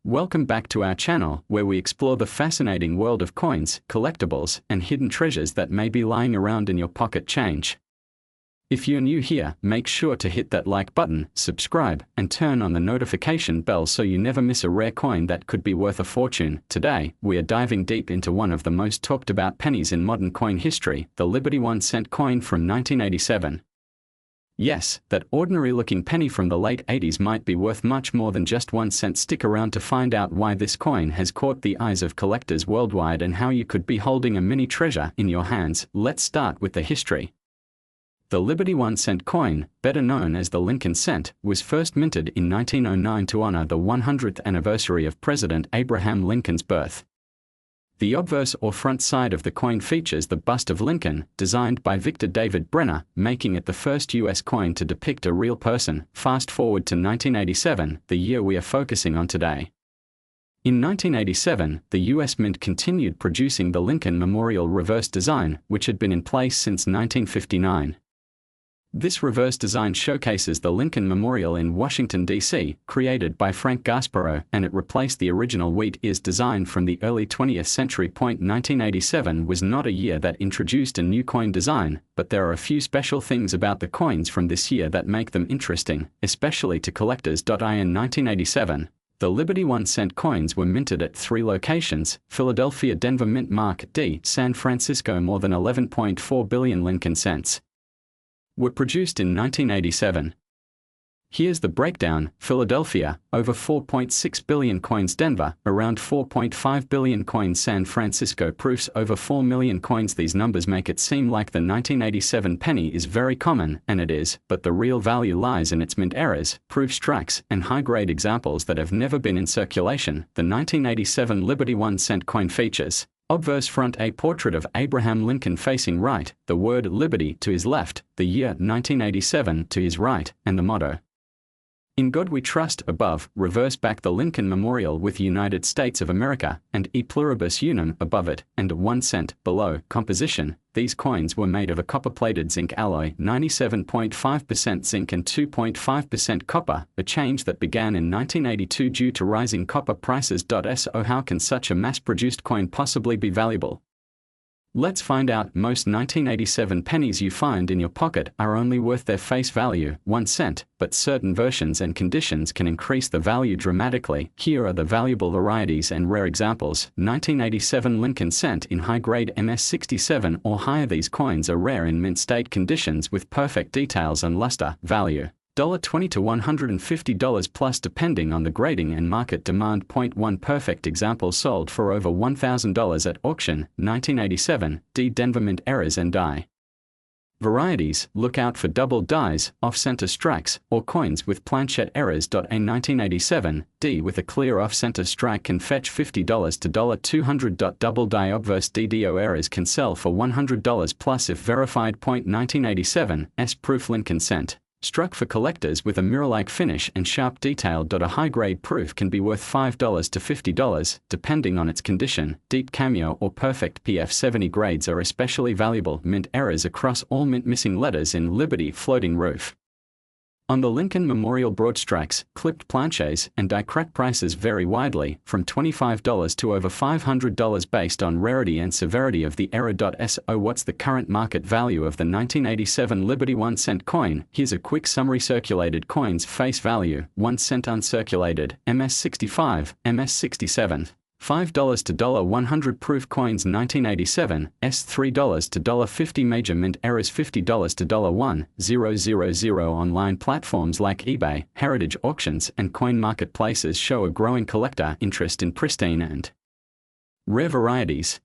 Welcome back to our channel, where we explore the fascinating world of coins, collectibles, and hidden treasures that may be lying around in your pocket change. If you're new here, make sure to hit that like button, subscribe, and turn on the notification bell so you never miss a rare coin that could be worth a fortune. Today, we are diving deep into one of the most talked about pennies in modern coin history, the Liberty 1-cent coin from 1987. Yes, that ordinary-looking penny from the late 80s might be worth much more than just 1 cent. Stick around to find out why this coin has caught the eyes of collectors worldwide and how you could be holding a mini treasure in your hands. Let's start with the history. The Liberty 1-cent coin, better known as the Lincoln cent, was first minted in 1909 to honor the 100th anniversary of President Abraham Lincoln's birth. The obverse or front side of the coin features the bust of Lincoln, designed by Victor David Brenner, making it the first U.S. coin to depict a real person. Fast forward to 1987, the year we are focusing on today. In 1987, the U.S. Mint continued producing the Lincoln Memorial reverse design, which had been in place since 1959. This reverse design showcases the Lincoln Memorial in Washington, D.C., created by Frank Gasparro, and it replaced the original wheat ears design from the early 20th century. 1987 was not a year that introduced a new coin design, but there are a few special things about the coins from this year that make them interesting, especially to collectors. In 1987, the Liberty 1-cent coins were minted at 3 locations: Philadelphia, Denver, Mint Mark D, San Francisco. More than 11.4 billion Lincoln cents were produced in 1987. Here's the breakdown: Philadelphia, over 4.6 billion coins; Denver, around 4.5 billion coins; San Francisco, proofs over 4 million coins. These numbers make it seem like the 1987 penny is very common, and it is, but the real value lies in its mint errors, proof strikes, and high-grade examples that have never been in circulation. The 1987 Liberty 1-cent coin features obverse front a portrait of Abraham Lincoln facing right, the word Liberty to his left, the year 1987 to his right, and the motto, "In God We Trust," above. Reverse back the Lincoln Memorial with United States of America and E Pluribus Unum above it, and 1 cent below. Composition: these coins were made of a copper-plated zinc alloy, 97.5% zinc and 2.5% copper, a change that began in 1982 due to rising copper prices. So how can such a mass-produced coin possibly be valuable? Let's find out. Most 1987 pennies you find in your pocket are only worth their face value, 1 cent, but certain versions and conditions can increase the value dramatically. Here are the valuable varieties and rare examples. 1987 Lincoln cent in high-grade MS67 or higher. These coins are rare in mint state conditions with perfect details and luster. Value: $20 to $150 plus depending on the grading and market demand. 1 perfect example sold for over $1,000 at auction. 1987 D Denver Mint errors and die. Varieties: look out for double dies, off-center strikes, or coins with planchette errors. A 1987 D with a clear off-center strike can fetch $50 to $200. Double die obverse DDO errors can sell for $100 plus if verified. 1987 S proof Lincoln cent, struck for collectors with a mirror-like finish and sharp detail. A high-grade proof can be worth $5 to $50, depending on its condition. Deep cameo or perfect PF70 grades are especially valuable. Mint errors across all mint, missing letters in Liberty floating roof. On the Lincoln Memorial, broad strikes, clipped planches, and die crack prices vary widely, from $25 to over $500 based on rarity and severity of the error. So what's the current market value of the 1987 Liberty 1-cent coin? Here's a quick summary. Circulated coins: face value, 1 cent; uncirculated, MS65, MS67. $5 to $100 proof coins. 1987 S $3 to $50 major mint errors. $50 to $1,000. Online platforms like eBay, heritage auctions, and coin marketplaces show a growing collector interest in pristine and rare varieties.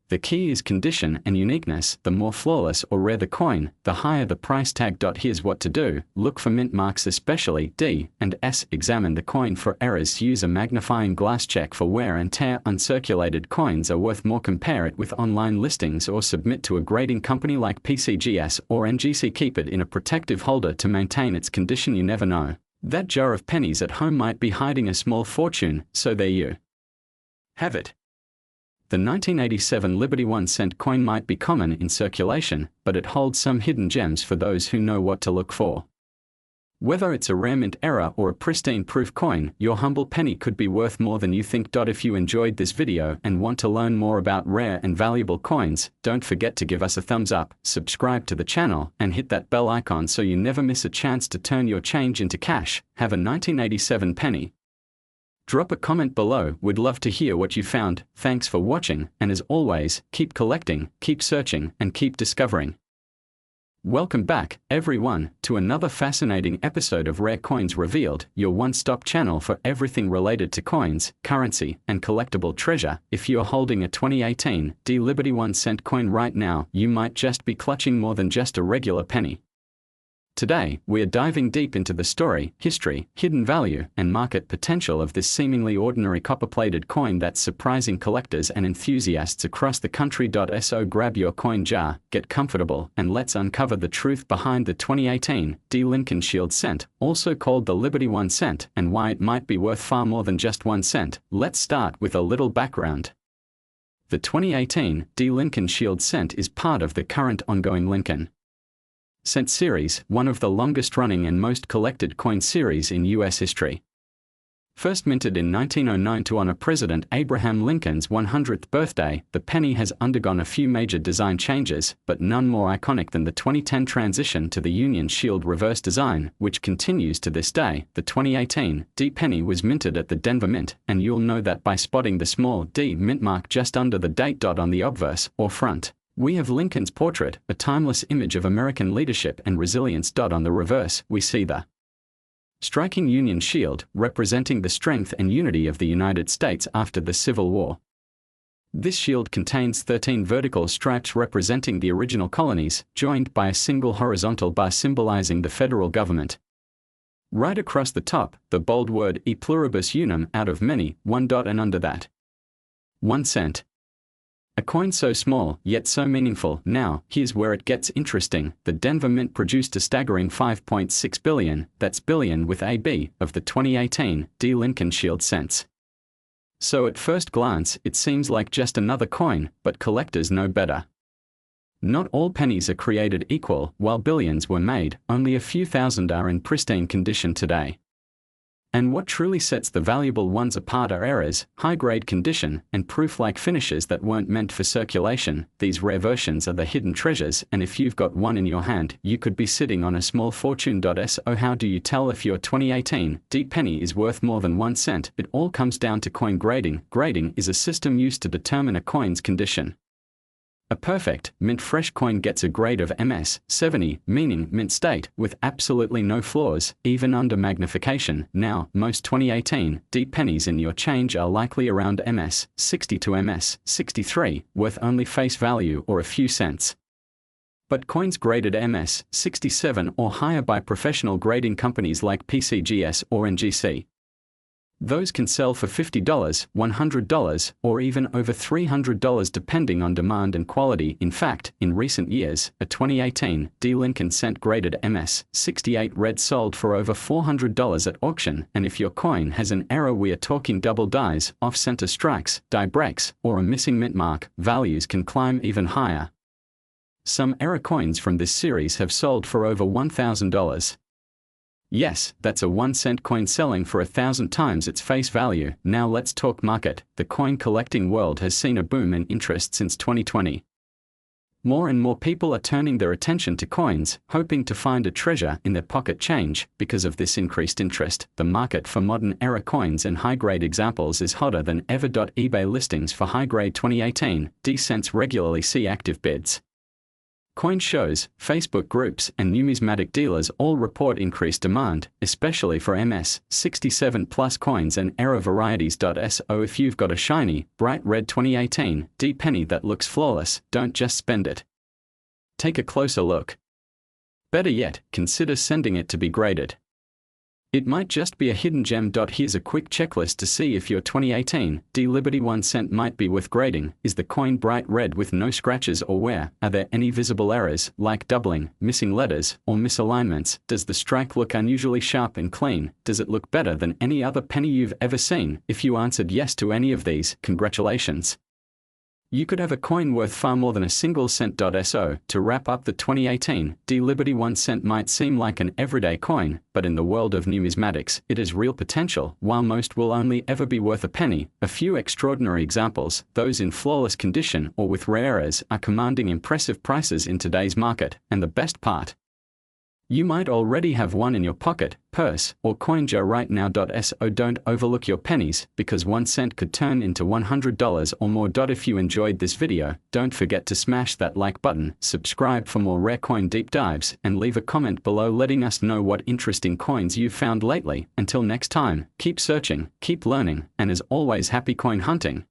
The key is condition and uniqueness. The more flawless or rare the coin, the higher the price tag. Here's what to do: look for mint marks, especially D and S. Examine the coin for errors. Use a magnifying glass. Check for wear and tear. Uncirculated coins are worth more. Compare it with online listings or submit to a grading company like PCGS or NGC. Keep it in a protective holder to maintain its condition. You never know, that jar of pennies at home might be hiding a small fortune, so there you have it. The 1987 Liberty 1-cent coin might be common in circulation, but it holds some hidden gems for those who know what to look for. Whether it's a rare mint error or a pristine proof coin, your humble penny could be worth more than you think. If you enjoyed this video and want to learn more about rare and valuable coins, don't forget to give us a thumbs up, subscribe to the channel, and hit that bell icon so you never miss a chance to turn your change into cash. Have a 1987 penny. Drop a comment below, we'd love to hear what you found. Thanks for watching, and as always, keep collecting, keep searching, and keep discovering. Welcome back, everyone, to another fascinating episode of Rare Coins Revealed, your one-stop channel for everything related to coins, currency, and collectible treasure. If you're holding a 2018 Liberty 1-cent coin right now, you might just be clutching more than just a regular penny. Today, we're diving deep into the story, history, hidden value, and market potential of this seemingly ordinary copper-plated coin that's surprising collectors and enthusiasts across the country. So grab your coin jar, get comfortable, and let's uncover the truth behind the 2018 Lincoln Shield cent, also called the Liberty 1 cent, and why it might be worth far more than just 1 cent. Let's start with a little background. The 2018 Lincoln Shield cent is part of the current ongoing Lincoln Cent series, one of the longest-running and most collected coin series in U.S. history. First minted in 1909 to honor President Abraham Lincoln's 100th birthday, the penny has undergone a few major design changes, but none more iconic than the 2010 transition to the Union Shield reverse design, which continues to this day. The 2018 penny was minted at the Denver Mint, and you'll know that by spotting the small D mint mark just under the date. On the obverse, or front, we have Lincoln's portrait, a timeless image of American leadership and resilience. On the reverse, we see the striking Union Shield, representing the strength and unity of the United States after the Civil War. This shield contains 13 vertical stripes representing the original colonies, joined by a single horizontal bar symbolizing the federal government. Right across the top, the bold word E pluribus unum, out of many, one. And under that, 1 cent. A coin so small, yet so meaningful. Now, here's where it gets interesting. The Denver Mint produced a staggering 5.6 billion, that's billion with a B, of the 2018 Lincoln Shield cents. So at first glance, it seems like just another coin, but collectors know better. Not all pennies are created equal. While billions were made, only a few thousand are in pristine condition today. And what truly sets the valuable ones apart are errors, high-grade condition, and proof-like finishes that weren't meant for circulation. These rare versions are the hidden treasures, and if you've got one in your hand, you could be sitting on a small fortune. So how do you tell if your 2018 penny is worth more than 1 cent? It all comes down to coin grading. Grading is a system used to determine a coin's condition. A perfect, mint-fresh coin gets a grade of MS 70, meaning mint state, with absolutely no flaws, even under magnification. Now, most 2018 pennies in your change are likely around MS 60 to MS 63, worth only face value or a few cents. But coins graded MS 67 or higher by professional grading companies like PCGS or NGC, those can sell for $50, $100, or even over $300 depending on demand and quality. In fact, in recent years, a 2018 Lincoln cent graded MS 68 red sold for over $400 at auction, and if your coin has an error, we are talking double dies, off-center strikes, die breaks, or a missing mint mark, values can climb even higher. Some error coins from this series have sold for over $1,000. Yes, that's a 1 cent coin selling for 1,000 times its face value. Now let's talk market. The coin collecting world has seen a boom in interest since 2020. More and more people are turning their attention to coins, hoping to find a treasure in their pocket change. Because of this increased interest, the market for modern era coins and high-grade examples is hotter than ever. eBay listings for high-grade 2018 cents regularly see active bids. Coin shows, Facebook groups, and numismatic dealers all report increased demand, especially for MS 67 plus coins and era varieties. So if you've got a shiny, bright red 2018 penny that looks flawless, don't just spend it. Take a closer look. Better yet, consider sending it to be graded. It might just be a hidden gem. Here's a quick checklist to see if your 2018 Liberty 1 cent might be worth grading. Is the coin bright red with no scratches or wear? Are there any visible errors, like doubling, missing letters, or misalignments? Does the strike look unusually sharp and clean? Does it look better than any other penny you've ever seen? If you answered yes to any of these, congratulations. You could have a coin worth far more than a single cent. So, to wrap up the 2018 D-Liberty 1 cent might seem like an everyday coin, but in the world of numismatics, it has real potential. While most will only ever be worth a penny, a few extraordinary examples, those in flawless condition or with rares, are commanding impressive prices in today's market. And the best part? You might already have one in your pocket, purse, or coin jar right now. So don't overlook your pennies, because 1 cent could turn into $100 or more. If you enjoyed this video, don't forget to smash that like button, subscribe for more rare coin deep dives, and leave a comment below letting us know what interesting coins you've found lately. Until next time, keep searching, keep learning, and as always, happy coin hunting.